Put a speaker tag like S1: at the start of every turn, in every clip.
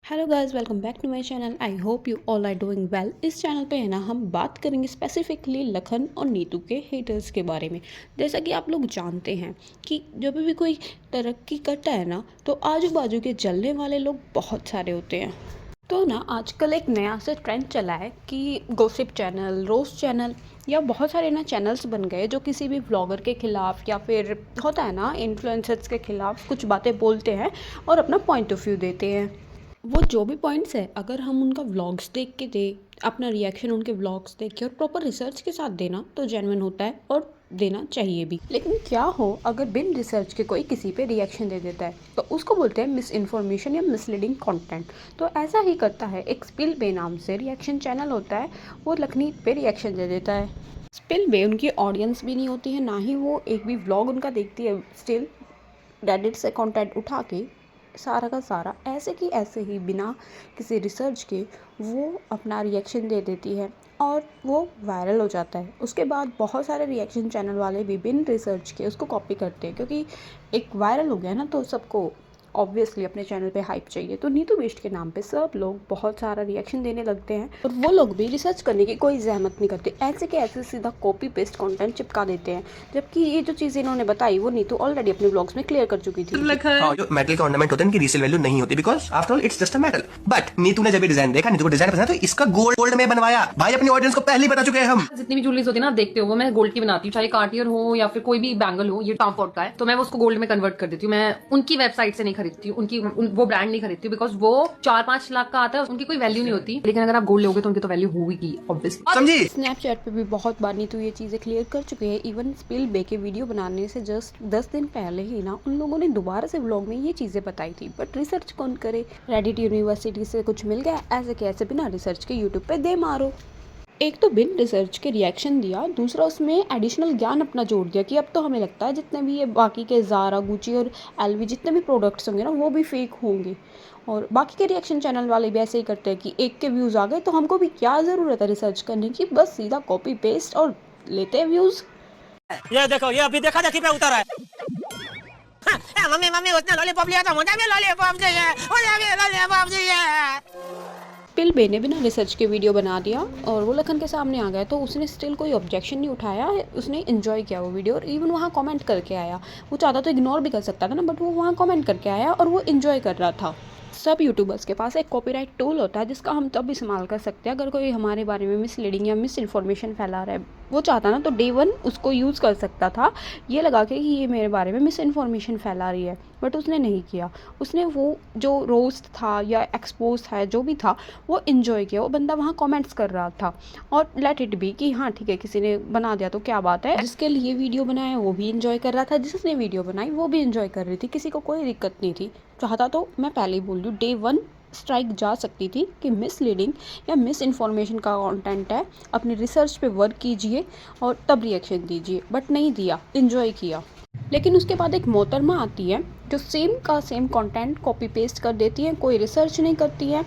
S1: Hello guys, welcome back to my channel. I hope you all are doing well. इस channel पे है ना, हम बात करेंगे स्पेसिफिकली लखन और नीतू के हेटर्स के बारे में। जैसा कि आप लोग जानते हैं कि जब भी कोई तरक्की करता है ना, तो आजू बाजू के जलने वाले लोग बहुत सारे होते हैं। तो ना आजकल एक नया सा ट्रेंड चला है कि गॉसिप चैनल, रोस्ट चैनल या बहुत सारे ना चैनल्स बन गए जो किसी भी व्लॉगर के खिलाफ या फिर होता है ना इन्फ्लुएंसर्स के खिलाफ कुछ बातें बोलते हैं और अपना पॉइंट ऑफ व्यू देते हैं। वो जो भी पॉइंट्स है, अगर हम उनका व्लॉग्स देख के दें, अपना रिएक्शन उनके व्लॉग्स देख के और प्रॉपर रिसर्च के साथ देना तो जेन्युइन होता है और देना चाहिए भी। लेकिन क्या हो अगर बिन रिसर्च के कोई किसी पे रिएक्शन दे देता है, तो उसको बोलते हैं मिस इन्फॉर्मेशन या मिसलीडिंग कंटेंट। तो ऐसा ही करता है एक स्पिल बे नाम से रिएक्शन चैनल होता है, वो लखनीत पे रिएक्शन दे देता है। स्पिल बे उनकी ऑडियंस भी नहीं होती है, ना ही वो एक भी व्लॉग उनका देखती है। स्टिल रेडिट से कंटेंट उठा के सारा का सारा ऐसे कि ऐसे ही बिना किसी रिसर्च के वो अपना रिएक्शन दे देती है और वो वायरल हो जाता है। उसके बाद बहुत सारे रिएक्शन चैनल वाले भी बिन रिसर्च के उसको कॉपी करते हैं, क्योंकि एक वायरल हो गया ना, तो सबको ऑब्वियसली अपने चैनल पे हाइप चाहिए। तो नीतू बेस्ट के नाम पे सब लोग बहुत सारा रिएक्शन देने लगते हैं और वो लोग भी रिसर्च करने की कोई जहमत नहीं करते, ऐसे के ऐसे सीधा कॉपी पेस्ट कंटेंट चिपका देते हैं। जबकि ये जो चीज़ें इन्होंने बताई वो नीतू ऑलरेडी अपने ब्लॉग्स में क्लियर कर चुकी थी।
S2: जो मेटल के ऑर्नामेंट होते हैं इनकी रीसेल वैल्यू नहीं होती, because after all it's just a metal. But Neetu ने जब ये डिजाइन देखा, नीतू को डिजाइन पसंद है, तो इसका गोल्ड में बनवाया। भाई अपनी ऑडियंस को पहले ही बता चुके हैं हम।
S3: जितनी भी ज्वेलरीज होती है ना, आप देखते हो, वो मैं गोल्ड की बनाती हूँ, चाहे कार्टियर हो या फिर कोई भी बैंगल हो। ये टॉम फॉर्ड का है, तो मैं उसको गोल्ड में कन्वर्ट कर देती हूँ। मैं उनकी वेबसाइट से नहीं खरीदती हूँ, वो ब्रांड नहीं खरीदती हूँ, बिकॉज वो 4-5 लाख का आता है, उनकी कोई वैल्यू नहीं होती। लेकिन अगर आप गोल्ड लोगे तो उनकी तो वैल्यू होगी ऑब्वियसली।
S2: समझी?
S1: स्नैपचैट पे भी बहुत बार नीतू ये चीज़ें क्लियर कर चुके हैं। इवन स्पिल बे के वीडियो बनाने से जस्ट 10 दिन पहले ही ना उन लोगों ने दोबारा से व्लॉग में ये चीज़ें बताई थी। बट रिसर्च कौन करे? रेडिट यूनिवर्सिटी से कुछ मिल गया, ऐसे के ऐसे बिना रिसर्च के यूट्यूब पे दे मारो। एक तो बिन रिसर्च के रिएक्शन दिया, दूसरा उसमें एडिशनल ज्ञान अपना जोड़ दिया कि अब तो हमें लगता है जितने भी ये बाकी के ज़ारा, गुची और एलवी जितने भी प्रोडक्ट्स होंगे ना, वो भी फेक होंगे। और बाकी के रिएक्शन चैनल वाले भी ऐसे ही करते हैं कि एक के व्यूज़ आ गए तो हमको भी क्या ज़रूरत है रिसर्च करने की, बस सीधा कॉपी पेस्ट और लेते हैं व्यूज़।
S4: ये देखो, ये अभी देखा देखी पे उतर है। हाँ, मम्मी मम्मी उसने लॉलीपॉप लिया था, मुझे भी लॉलीपॉप चाहिए, मुझे भी लॉलीपॉप चाहिए।
S1: पिल बे ने बिना रिसर्च के वीडियो बना दिया और वो लखन के सामने आ गया, तो उसने स्टिल कोई ऑब्जेक्शन नहीं उठाया। उसने इन्जॉय किया वो वीडियो और इवन वहाँ कमेंट करके आया। वो चाहता तो इग्नोर भी कर सकता था ना, बट वो वहाँ कमेंट करके आया और वो इन्जॉय कर रहा था। सब यूट्यूबर्स के पास एक कॉपीराइट टूल होता है जिसका हम तब इस्तेमाल कर सकते हैं अगर कोई हमारे बारे में मिसलीडिंग या मिस इन्फॉर्मेशन फैला रहा है। वो चाहता ना तो डे वन उसको यूज़ कर सकता था, ये लगा के कि ये मेरे बारे में मिस इन्फॉर्मेशन फैला रही है, बट उसने नहीं किया। उसने वो जो रोस्ट था या एक्सपोज था, जो भी था, वो इन्जॉय किया। वो बंदा वहाँ कमेंट्स कर रहा था और लेट इट बी कि हाँ ठीक है, किसी ने बना दिया तो क्या बात है। जिसके लिए वीडियो बनाया वो भी इन्जॉय कर रहा था, जिसने वीडियो बनाई वो भी इन्जॉय कर रही थी, किसी को कोई दिक्कत नहीं थी। चाहता तो मैं पहले ही बोल दूँ, डे वन स्ट्राइक जा सकती थी कि मिसलीडिंग या मिस इन्फॉर्मेशन का कंटेंट है, अपनी रिसर्च पे वर्क कीजिए और तब रिएक्शन दीजिए, बट नहीं दिया, इन्जॉय किया। लेकिन उसके बाद एक मोहतरमा आती है जो सेम का सेम कंटेंट कॉपी पेस्ट कर देती है, कोई रिसर्च नहीं करती है,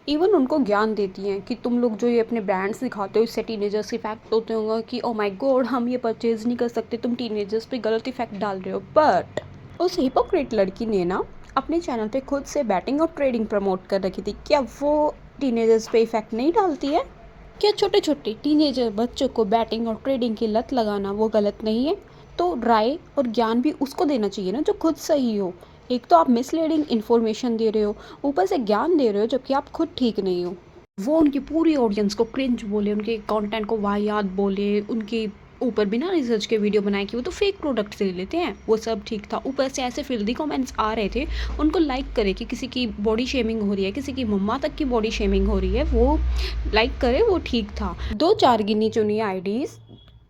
S1: इवन उनको ज्ञान देती हैं कि तुम लोग जो ये अपने ब्रांड्स दिखाते हो इससे टीनेजर्स इफेक्ट होते होंगे कि ओ माय गॉड हम ये परचेज नहीं कर सकते, तुम टीनेजर्स पे गलत इफेक्ट डाल रहे हो। बट उस हिपोक्रेट लड़की ने ना अपने चैनल पे खुद से बैटिंग और ट्रेडिंग प्रमोट कर रखी थी। क्या वो टीनेजर्स पे इफेक्ट नहीं डालती है? क्या छोटे छोटे टीनेजर बच्चों को बैटिंग और ट्रेडिंग की लत लगाना वो गलत नहीं है? तो राय और ज्ञान भी उसको देना चाहिए ना जो खुद सही हो। एक तो आप मिसलीडिंग इन्फॉर्मेशन दे रहे हो, ऊपर से ज्ञान दे रहे हो, जबकि आप खुद ठीक नहीं हो। वो उनकी पूरी ऑडियंस को क्रिंज बोले, उनके कंटेंट को वाहियात बोले, उनके ऊपर बिना रिसर्च के वीडियो बनाए कि वो तो फेक प्रोडक्ट से लेते हैं, वो सब ठीक था। ऊपर से ऐसे फिल्दी कमेंट्स आ रहे थे, उनको लाइक करे कि किसी की बॉडी शेमिंग हो रही है, किसी की मम्मा तक की बॉडी शेमिंग हो रही है, वो लाइक करे, वो ठीक था। 2-4 गिनी चुनी आईडीज़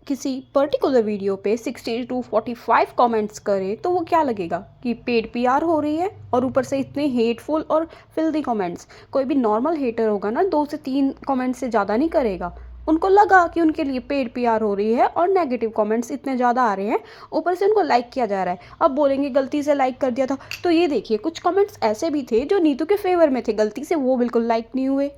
S1: किसी पर्टिकुलर वीडियो पे 60 to 45 कमेंट्स करे तो वो क्या लगेगा कि पेड पीआर हो रही है? और ऊपर से इतने हेटफुल और फिल्दी कमेंट्स। कोई भी नॉर्मल हेटर होगा ना 2 से 3 कमेंट्स से ज़्यादा नहीं करेगा। उनको लगा कि उनके लिए पेड पीआर हो रही है और नेगेटिव कमेंट्स इतने ज़्यादा आ रहे हैं, ऊपर से उनको लाइक किया जा रहा है। अब बोलेंगे गलती से लाइक कर दिया था, तो ये देखिए कुछ कमेंट्स ऐसे भी थे जो नीतू के फेवर में थे, गलती से वो बिल्कुल लाइक नहीं हुए।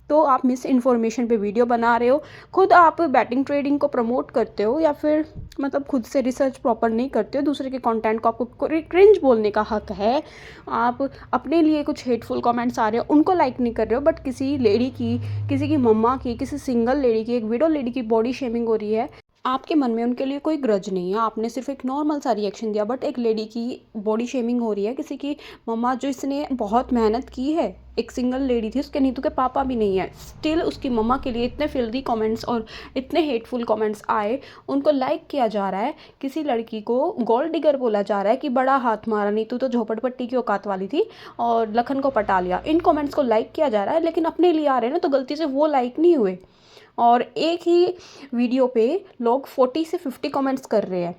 S1: तो आप मिस इन्फॉर्मेशन पे वीडियो बना रहे हो, खुद आप बैटिंग ट्रेडिंग को प्रमोट करते हो या फिर मतलब खुद से रिसर्च प्रॉपर नहीं करते हो दूसरे के कंटेंट को, आपको क्रिंज बोलने का हक है। आप अपने लिए कुछ हेटफुल कमेंट्स आ रहे हो उनको लाइक नहीं कर रहे हो, बट किसी लेडी की, किसी की मम्मा की, किसी सिंगल लेडी की, एक विडो लेडी की बॉडी शेमिंग हो रही है, आपके मन में उनके लिए कोई ग्रज नहीं है, आपने सिर्फ एक नॉर्मल सा रिएक्शन दिया, बट एक लेडी की बॉडी शेमिंग हो रही है, किसी की मम्मा जो इसने बहुत मेहनत की है, एक सिंगल लेडी थी, उसके नीतू के पापा भी नहीं है, स्टिल उसकी मम्मा के लिए इतने फिल्दी कमेंट्स और इतने हेटफुल कमेंट्स आए, उनको लाइक किया जा रहा है। किसी लड़की को गोल्ड डिगर बोला जा रहा है कि बड़ा हाथ मारा, नीतू तो झोपड़पट्टी की औकात वाली थी और लखन को पटा लिया। इन कमेंट्स को लाइक किया जा रहा है, लेकिन अपने लिए आ रहे हैं ना, तो गलती से वो लाइक नहीं हुए और एक ही वीडियो पे लोग 40 से 50 कमेंट्स कर रहे हैं,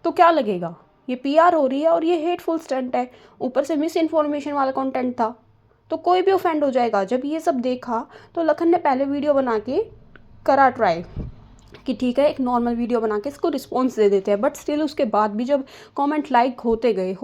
S1: तो क्या लगेगा? ये पीआर हो रही है और ये हेटफुल स्टंट है, ऊपर से मिस इन्फॉर्मेशन वाला कंटेंट था, तो कोई भी ऑफेंड हो जाएगा। जब ये सब देखा तो लखन ने पहले वीडियो बना के करा ट्राई कि ठीक है एक नॉर्मल वीडियो बना के इसको रिस्पॉन्स दे देते हैं, बट स्टिल उसके बाद भी जब कमेंट लाइक होते गए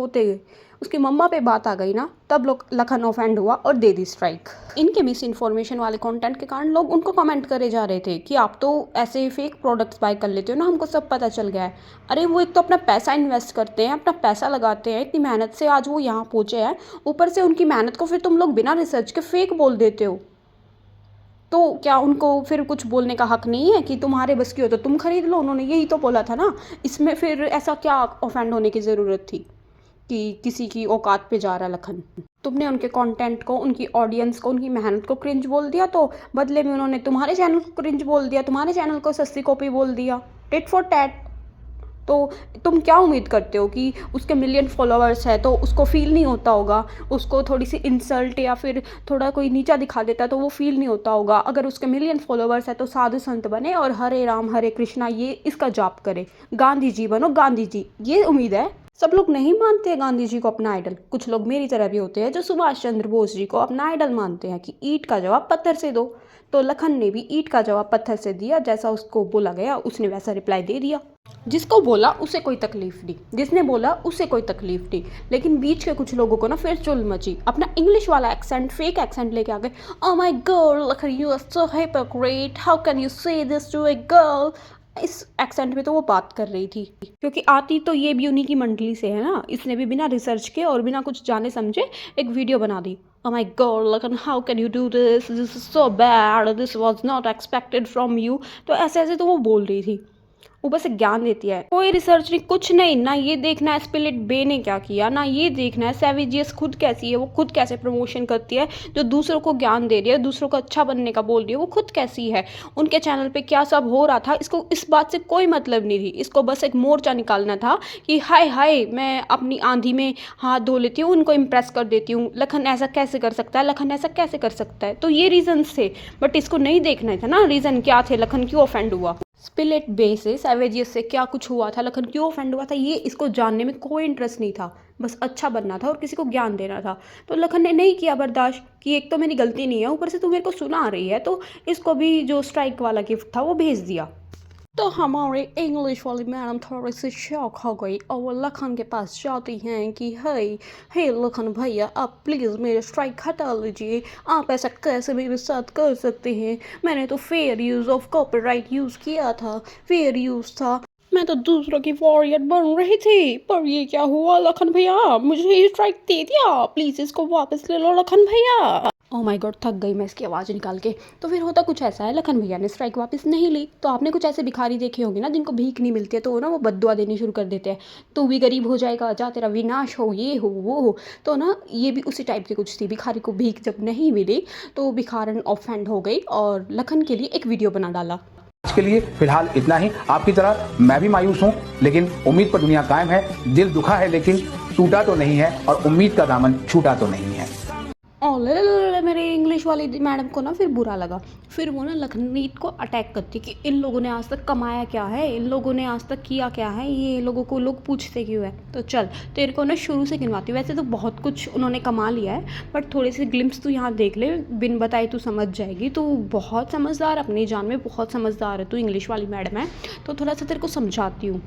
S1: उसकी मम्मा पे बात आ गई ना, तब लोग लखन ऑफेंड हुआ और दे दी स्ट्राइक। इनके मिस इन्फॉर्मेशन वाले कंटेंट के कारण लोग उनको कमेंट करे जा रहे थे कि आप तो ऐसे फेक प्रोडक्ट्स बाय कर लेते हो ना, हमको सब पता चल गया है। अरे वो एक तो अपना पैसा इन्वेस्ट करते हैं, अपना पैसा लगाते हैं, इतनी मेहनत से आज वो यहाँ पहुँचे हैं, ऊपर से उनकी मेहनत को फिर तुम लोग बिना रिसर्च के फेक बोल देते हो। तो क्या उनको फिर कुछ बोलने का हक नहीं है कि तुम्हारे बस की हो तो तुम खरीद लो? उन्होंने यही तो बोला था ना, इसमें फिर ऐसा क्या ऑफेंड होने की ज़रूरत थी कि किसी की औकात पे जा रहा लखन? तुमने उनके कंटेंट को, उनकी ऑडियंस को, उनकी मेहनत को क्रिंज बोल दिया, तो बदले में उन्होंने तुम्हारे चैनल को क्रिंज बोल दिया, तुम्हारे चैनल को सस्ती कॉपी बोल दिया, टिट फॉर टैट। तो तुम क्या उम्मीद करते हो कि उसके मिलियन फॉलोअर्स है तो उसको फील नहीं होता होगा? उसको थोड़ी सी इंसल्ट या फिर थोड़ा कोई नीचा दिखा देता तो वो फील नहीं होता होगा? अगर उसके मिलियन फॉलोअर्स है तो साधु संत बने और हरे राम हरे कृष्णा ये इसका जाप करे, गांधी जी बनो गांधी जी, ये उम्मीद है? सब लोग नहीं मानते हैं गांधी जी को अपना आइडल। कुछ लोग मेरी तरह भी होते हैं जो सुभाष चंद्र बोस जी को अपना आइडल मानते हैं कि ईंट का जवाब पत्थर से दो। तो लखन ने भी ईंट का जवाब पत्थर से दिया, जैसा उसको बोला गया उसने वैसा रिप्लाई दे दिया। जिसको बोला उसे कोई तकलीफ नहीं, जिसने बोला उसे कोई तकलीफ नहीं, लेकिन बीच के कुछ लोगों को ना फिर चुल मची, अपना इंग्लिश वाला एक्सेंट, फेक एक्सेंट लेके आ गए। Oh my girl, Lakhan you are so hypocrite, how can you say this to a girl? इस एक्सेंट में तो वो बात कर रही थी, क्योंकि आती तो ये भी उन्हीं की मंडली से है ना। इसने भी बिना रिसर्च के और बिना कुछ जाने समझे एक वीडियो बना दी। Oh my God, Lakan, how can you do this? This is so bad. This was not expected from you. तो ऐसे ऐसे तो वो बोल रही थी, ऊपर से ज्ञान देती है। कोई रिसर्च नहीं, कुछ नहीं, ना ये देखना है स्पिलिट बे ने क्या किया, ना ये देखना है सैवेजियस खुद कैसी है, वो खुद कैसे प्रमोशन करती है, जो दूसरों को ज्ञान दे रही है, दूसरों को अच्छा बनने का बोल रही है, वो खुद कैसी है, उनके चैनल पे क्या सब हो रहा था, इसको इस बात से कोई मतलब नहीं थी। इसको बस एक मोर्चा निकालना था कि हाय हाय मैं अपनी आंधी में हाथ धो लेती हूँ, उनको इम्प्रेस कर देती हूँ, लखन ऐसा कैसे कर सकता है, लखन ऐसा कैसे कर सकता है। तो ये रीजंस थे, बट इसको नहीं देखना था ना रीज़न क्या थे, लखन क्यों ऑफेंड हुआ, स्पिलिट बे से, सैवेजियस से क्या कुछ हुआ था, लखन क्यों ऑफेंड हुआ था, ये इसको जानने में कोई इंटरेस्ट नहीं था। बस अच्छा बनना था और किसी को ज्ञान देना था। तो लखन ने नहीं किया बर्दाश्त कि एक तो मेरी गलती नहीं है, ऊपर से तू मेरे को सुना रही है, तो इसको भी जो स्ट्राइक वाला गिफ्ट था वो भेज दिया। तो हमारे इंग्लिश वाली मैडम थोड़ी सी शॉक हो गई और वो लखन के पास जाती हैं कि हे लखन भैया, आप प्लीज़ मेरे स्ट्राइक हटा लीजिए, आप ऐसा कैसे मेरे साथ कर सकते हैं, मैंने तो fair use of copyright use किया था, फेयर यूज़ था, मैं तो दूसरों की वॉरियर बन रही थी, पर ये क्या हुआ लखन भैया, मुझे ये स्ट्राइक दे दिया, प्लीज़ इसको वापस ले लो लखन भैया। ओह माय गॉड, थक गई मैं इसकी आवाज़ निकाल के। तो फिर होता कुछ ऐसा है, लखन भैया ने स्ट्राइक वापस नहीं ली। तो आपने कुछ ऐसे भिखारी देखे होंगे ना जिनको भीख नहीं मिलती है, तो ना वो बद्दुआ देनी शुरू कर देते हैं, तू भी गरीब हो जाएगा, जा तेरा विनाश हो, ये हो वो हो। तो ना ये भी उसी टाइप की कुछ थी, भिखारी को भीख जब नहीं मिली तो भिखारन ऑफेंड हो गई और लखन के लिए एक वीडियो बना डाला।
S5: आज के लिए फिलहाल इतना ही। आपकी तरह मैं भी मायूस हूँ, लेकिन उम्मीद पर दुनिया कायम है। दिल दुखा है लेकिन टूटा तो नहीं है, और उम्मीद का दामन छूटा तो नहीं है।
S1: और मेरे इंग्लिश वाली मैडम को ना फिर बुरा लगा, फिर वो ना लखनमीत को अटैक करती कि इन लोगों ने आज तक कमाया क्या है, इन लोगों ने आज तक किया क्या है, ये लोगों को लोग पूछते क्यों है। तो चल तेरे को ना शुरू से गिनवाती हूँ, वैसे तो बहुत कुछ उन्होंने कमा लिया है, बट थोड़े से ग्लिम्स तू यहाँ देख ले, बिन बताए तू समझ जाएगी। तू बहुत समझदार, अपनी जान में बहुत समझदार है, तू इंग्लिश वाली मैडम है, तो थोड़ा सा तेरे को समझाती हूँ।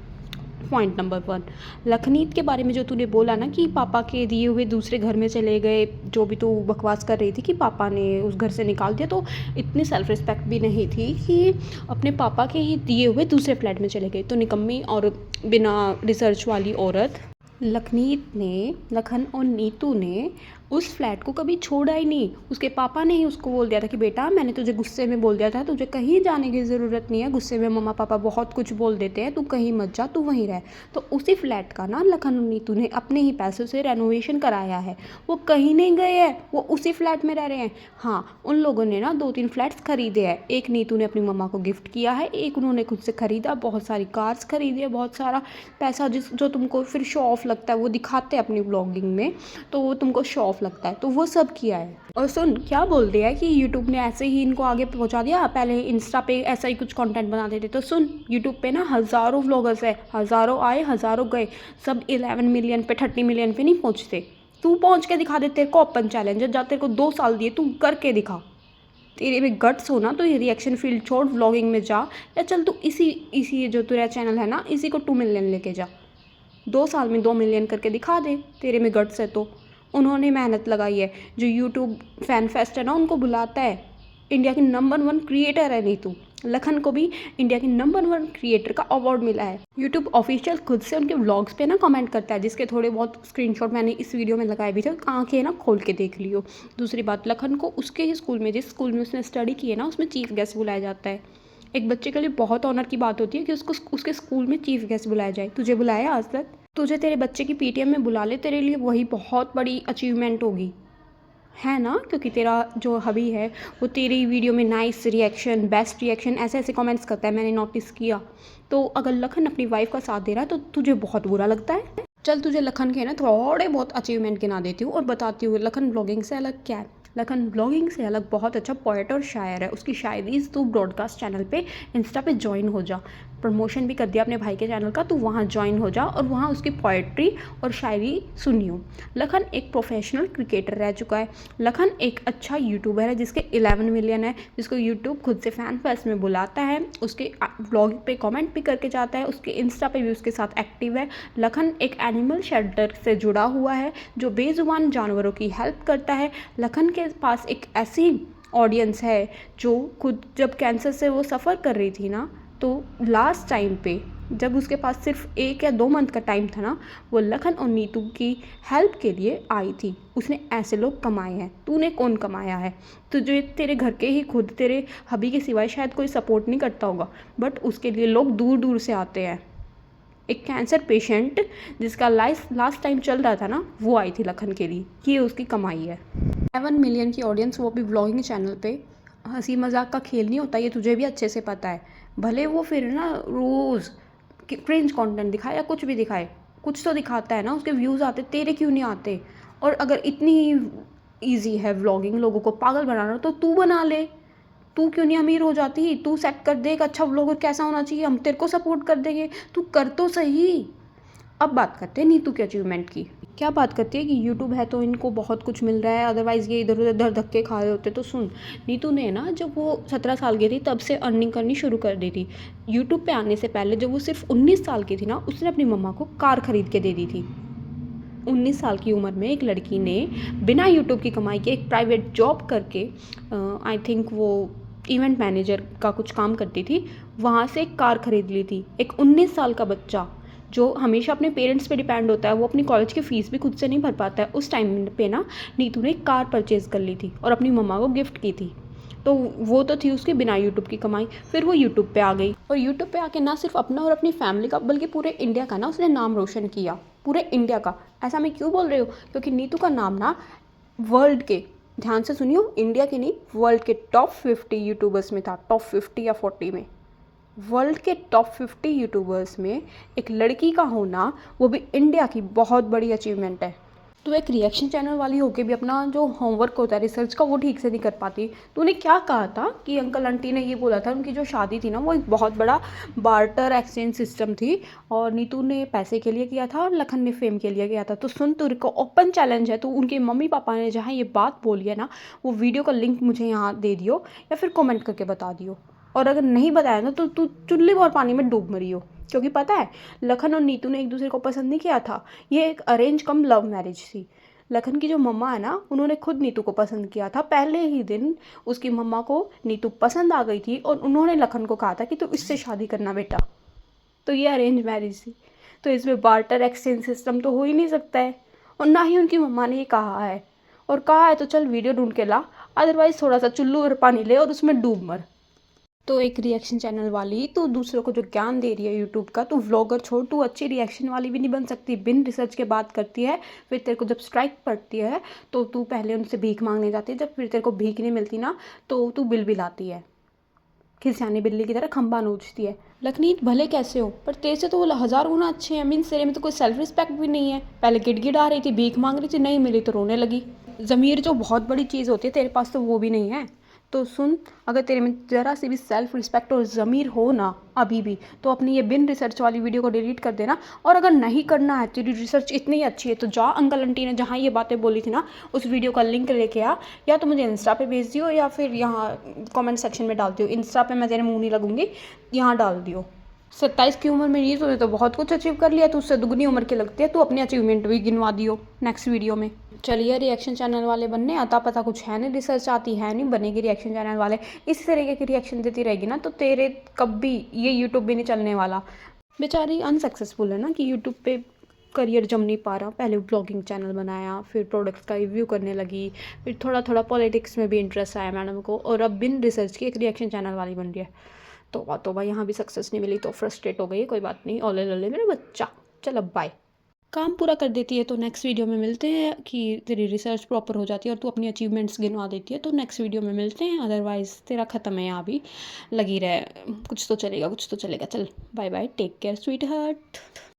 S1: पॉइंट नंबर 1, लखनीत के बारे में जो तूने बोला ना कि पापा के दिए हुए दूसरे घर में चले गए, जो भी तू बकवास कर रही थी कि पापा ने उस घर से निकाल दिया, तो इतनी सेल्फ रिस्पेक्ट भी नहीं थी कि अपने पापा के ही दिए हुए दूसरे फ्लैट में चले गए। तो निकम्मी और बिना रिसर्च वाली औरत लखनीत ने, लखन और नीतू ने उस फ्लैट को कभी छोड़ा ही नहीं। उसके पापा ने ही उसको बोल दिया था कि बेटा मैंने तुझे गुस्से में बोल दिया था, तुझे कहीं जाने की ज़रूरत नहीं है, गुस्से में मम्मा पापा बहुत कुछ बोल देते हैं, तू कहीं मत जा, तू वहीं रह। तो उसी फ्लैट का ना लखन और नीतू ने अपने ही पैसों से रेनोवेशन कराया है। वो कहीं नहीं गए हैं, वो उसी फ्लैट में रह रहे हैं। हाँ, उन लोगों ने ना 2-3 फ्लैट्स खरीदे हैं। एक नीतू ने अपनी मम्मा को गिफ्ट किया है, एक उन्होंने खुद से ख़रीदा, बहुत सारी कार्स खरीदी है, बहुत सारा पैसा जो तुमको फिर शो ऑफ लगता है, वो दिखाते हैं अपनी ब्लॉगिंग में, तो वो तुमको शो ऑफ लगता है, तो वो सब किया है। और सुन, क्या बोल दिया है कि यूट्यूब ने ऐसे ही इनको आगे पहुंचा दिया, पहले इंस्टा पे ऐसा ही कुछ कंटेंट बना देते। तो सुन, यूट्यूब पे ना हज़ारों व्लॉगर्स है, हज़ारों आए हज़ारों गए, सब 11 मिलियन पे 30 मिलियन पे नहीं पहुंचते। तू पहुंच के दिखा दे, तेरे को ओपन चैलेंज है, जा तेरे को 2 साल दिए, तू करके दिखा। तेरे में गट्स हो ना तो ये रिएक्शन फील्ड छोड़, व्लॉगिंग में जा, या चल तू इसी जो तेरा चैनल है ना, इसी को 2 मिलियन लेके जा, 2 साल में 2 मिलियन करके दिखा दे, तेरे में गट्स है तो। उन्होंने मेहनत लगाई है, जो यूट्यूब फैन फेस्ट है ना उनको बुलाता है। इंडिया की नंबर 1 क्रिएटर है नीतू। लखन को भी इंडिया की नंबर 1 क्रिएटर का अवार्ड मिला है। यूट्यूब ऑफिशियल खुद से उनके व्लॉग्स पे ना कमेंट करता है, जिसके थोड़े बहुत स्क्रीनशॉट मैंने इस वीडियो में लगाए भी थे, आंखें ना खोल के देख लियो। दूसरी बात, लखन को उसके ही स्कूल में, जिस स्कूल में उसने स्टडी की है ना, उसमें चीफ गेस्ट बुलाया जाता है। एक बच्चे के लिए बहुत ऑनर की बात होती है कि उसको उसके स्कूल में चीफ गेस्ट बुलाया जाए। तुझे बुलाया आज तक? तुझे तेरे बच्चे की पीटीएम में बुला ले, तेरे लिए वही बहुत बड़ी अचीवमेंट होगी, है ना? क्योंकि तेरा जो हबी है वो तेरी वीडियो में नाइस रिएक्शन, बेस्ट रिएक्शन, ऐसे ऐसे कमेंट्स करता है, मैंने नोटिस किया। तो अगर लखन अपनी वाइफ का साथ दे रहा है तो तुझे बहुत बुरा लगता है? चल तुझे लखन के ना थोड़े बहुत अचीवमेंट गिना देती हूँ और बताती हूँ लखन ब्लॉगिंग से अलग क्या है। लखन ब्लॉगिंग से अलग बहुत अच्छा पोएट और शायर है। उसकी शायरीज तू ब्रॉडकास्ट चैनल पे, इंस्टा पे ज्वाइन हो जा। प्रमोशन भी कर दिया अपने भाई के चैनल का, तू वहाँ ज्वाइन हो जा और वहाँ उसकी पोएट्री और शायरी सुनियो। लखन एक प्रोफेशनल क्रिकेटर रह चुका है। लखन एक अच्छा यूट्यूबर है जिसके 11 मिलियन है, जिसको यूट्यूब खुद से फैन फेस्ट में बुलाता है, उसके ब्लॉग पे कमेंट भी करके जाता है, उसके इंस्टा पे भी उसके साथ एक्टिव है। लखन एक एनिमल शेल्टर से जुड़ा हुआ है जो बेजुबान जानवरों की हेल्प करता है। लखन के पास एक ऐसी ऑडियंस है जो खुद जब कैंसर से वो सफ़र कर रही थी ना, तो लास्ट टाइम पे जब उसके पास सिर्फ 1 या 2 मंथ का टाइम था ना, वो लखन और नीतू की हेल्प के लिए आई थी। उसने ऐसे लोग कमाए हैं, तूने कौन कमाया है? तुझे तेरे घर के ही खुद तेरे हबी के सिवाय शायद कोई सपोर्ट नहीं करता होगा, बट उसके लिए लोग दूर दूर से आते हैं। एक कैंसर पेशेंट जिसका लास्ट टाइम चल रहा था ना, वो आई थी लखन के लिए, ये उसकी कमाई है। 7 मिलियन की ऑडियंस, वो भी ब्लॉगिंग चैनल पे। हंसी मजाक का खेल नहीं होता, ये तुझे भी अच्छे से पता है। भले वो फिर ना रोज़ क्रिंज कंटेंट दिखाए या कुछ भी दिखाए, कुछ तो दिखाता है ना, उसके व्यूज़ आते, तेरे क्यों नहीं आते? और अगर इतनी ईजी है व्लॉगिंग, लोगों को पागल बनाना, तो तू बना ले। तू क्यों नहीं अमीर हो जाती? तू सेट कर दे एक अच्छा व्लॉगर कैसा होना चाहिए, हम तेरे को सपोर्ट कर देंगे, तू कर तो सही। अब बात करते हैं नीतू के अचीवमेंट की। क्या बात करती है कि यूट्यूब है तो इनको बहुत कुछ मिल रहा है, अदरवाइज़ ये इधर उधर धक्के खा रहे होते। तो सुन, नीतू ने ना जब वो 17 साल की थी तब से अर्निंग करनी शुरू कर दी थी। यूट्यूब पे आने से पहले जब वो सिर्फ 19 साल की थी ना, उसने अपनी मम्मा को कार खरीद के दे दी थी। 19 साल की उम्र में एक लड़की ने बिना यूट्यूब की कमाई के एक प्राइवेट जॉब करके, आई थिंक वो इवेंट मैनेजर का कुछ काम करती थी, वहाँ से एक कार खरीद ली थी। एक 19 साल का बच्चा जो हमेशा अपने पेरेंट्स पे डिपेंड होता है, वो अपनी कॉलेज की फ़ीस भी खुद से नहीं भर पाता है, उस टाइम पे ना नीतू ने एक कार परचेज़ कर ली थी और अपनी मम्मा को गिफ्ट की थी। तो वो तो थी उसकी बिना यूट्यूब की कमाई। फिर वो यूट्यूब पे आ गई और यूट्यूब पे आके ना सिर्फ अपना और अपनी फैमिली का बल्कि पूरे इंडिया का ना उसने नाम रोशन किया, पूरे इंडिया का। ऐसा मैं क्यों बोल रही हूँ? क्योंकि नीतू का नाम ना वर्ल्ड के, ध्यान से सुनियो, इंडिया के नहीं, वर्ल्ड के टॉप 50 यूट्यूबर्स में था, टॉप 50 या 40 में। वर्ल्ड के टॉप 50 यूट्यूबर्स में एक लड़की का होना, वो भी इंडिया की, बहुत बड़ी अचीवमेंट है। तो एक रिएक्शन चैनल वाली होके भी अपना जो होमवर्क होता है रिसर्च का, वो ठीक से नहीं कर पाती। तूने क्या कहा था कि अंकल आंटी ने ये बोला था, उनकी जो शादी थी ना वो एक बहुत बड़ा बार्टर एक्सचेंज सिस्टम थी और नीतू ने पैसे के लिए किया था और लखन ने फेम के लिए किया था। तो सुन, तेरे को ओपन चैलेंज है, तो उनके मम्मी पापा ने जहाँ ये बात बोली है ना, वो वीडियो का लिंक मुझे यहाँ दे दियो या फिर कमेंट करके बता दियो। और अगर नहीं बताया ना तो तू चुल्ली और पानी में डूब मरी हो। क्योंकि पता है लखन और नीतू ने एक दूसरे को पसंद नहीं किया था, ये एक अरेंज कम लव मैरिज थी। लखन की जो मम्मा है ना, उन्होंने खुद नीतू को पसंद किया था। पहले ही दिन उसकी मम्मा को नीतू पसंद आ गई थी और उन्होंने लखन को कहा था कि तू इससे शादी करना बेटा। तो ये अरेंज मैरिज थी, तो इसमें बार्टर एक्सचेंज सिस्टम तो हो ही नहीं सकता है, और ना ही उनकी मम्मा ने ये कहा है। और कहा है तो चल वीडियो ढूंढ के ला, अदरवाइज थोड़ा सा चुल्लू और पानी ले और उसमें डूब मर। तो एक रिएक्शन चैनल वाली तो दूसरों को जो ज्ञान दे रही है यूट्यूब का, तू व्लॉगर छोड़, तू अच्छी रिएक्शन वाली भी नहीं बन सकती। बिन रिसर्च के बात करती है, फिर तेरे को जब स्ट्राइक पड़ती है तो तू पहले उनसे भीख मांगने जाती है, जब फिर तेरे को भीख नहीं मिलती ना तो तू बिल बिलाती है, खिसियानी बिल्ली की तरह खंबा नोचती है। लखनीत भले कैसे हो, पर तेरे से तो वो 1000 गुना अच्छे हैं। मीन्स तेरे में तो कोई सेल्फ रिस्पेक्ट भी नहीं है। पहले गिड़गिड़ा रही थी, भीख मांग रही थी, नहीं मिली तो रोने लगी। ज़मीर जो बहुत बड़ी चीज़ होती है, तेरे पास तो वो भी नहीं है। तो सुन, अगर तेरे में ज़रा सी भी सेल्फ रिस्पेक्ट और ज़मीर हो ना अभी भी, तो अपनी ये बिन रिसर्च वाली वीडियो को डिलीट कर देना। और अगर नहीं करना है, तेरी रिसर्च इतनी अच्छी है, तो जा अंकल आंटी ने जहाँ ये बातें बोली थी ना, उस वीडियो का लिंक लेके आ, या तो मुझे इंस्टा पे भेज दियो या फिर यहाँ कमेंट सेक्शन में डाल दियो। इंस्टा पे मैं तेरे मुँह नहीं लगूंगी, यहाँ डाल दियो। 27 की उम्र में ये तो बहुत कुछ अचीव कर लिया, तो उससे दुगनी उम्र की लगती है। तू अपनी अचीवमेंट भी गिनवा दियो नेक्स्ट वीडियो में। चलिए, रिएक्शन चैनल वाले बनने आता पता कुछ है नहीं, रिसर्च आती है नहीं, बनेगी रिएक्शन चैनल वाले। इसी तरीके की रिएक्शन देती रहेगी ना तो तेरे कभी ये यूट्यूब भी नहीं चलने वाला। बेचारी अनसक्सेसफुल है ना कि यूट्यूब पे करियर जम नहीं पा रहा। पहले ब्लॉगिंग चैनल बनाया, फिर प्रोडक्ट्स का रिव्यू करने लगी, फिर थोड़ा थोड़ा पॉलिटिक्स में भी इंटरेस्ट आया मैडम को, और अब बिन रिसर्च की एक रिएक्शन चैनल वाली बन रही है। तो भाई यहाँ भी सक्सेस नहीं मिली तो फ्रस्ट्रेट हो गई। कोई बात नहीं, ओले लोले मेरे बच्चा, चल अब बाय। काम पूरा कर देती है तो नेक्स्ट वीडियो में मिलते हैं कि तेरी रिसर्च प्रॉपर हो जाती है और तू अपनी अचीवमेंट्स गिनवा देती है, तो नेक्स्ट वीडियो में मिलते हैं। अदरवाइज़ तेरा ख़त्म है, यहाँ भी लगी रहे, कुछ तो चलेगा कुछ तो चलेगा। चल bye bye, take care sweet heart.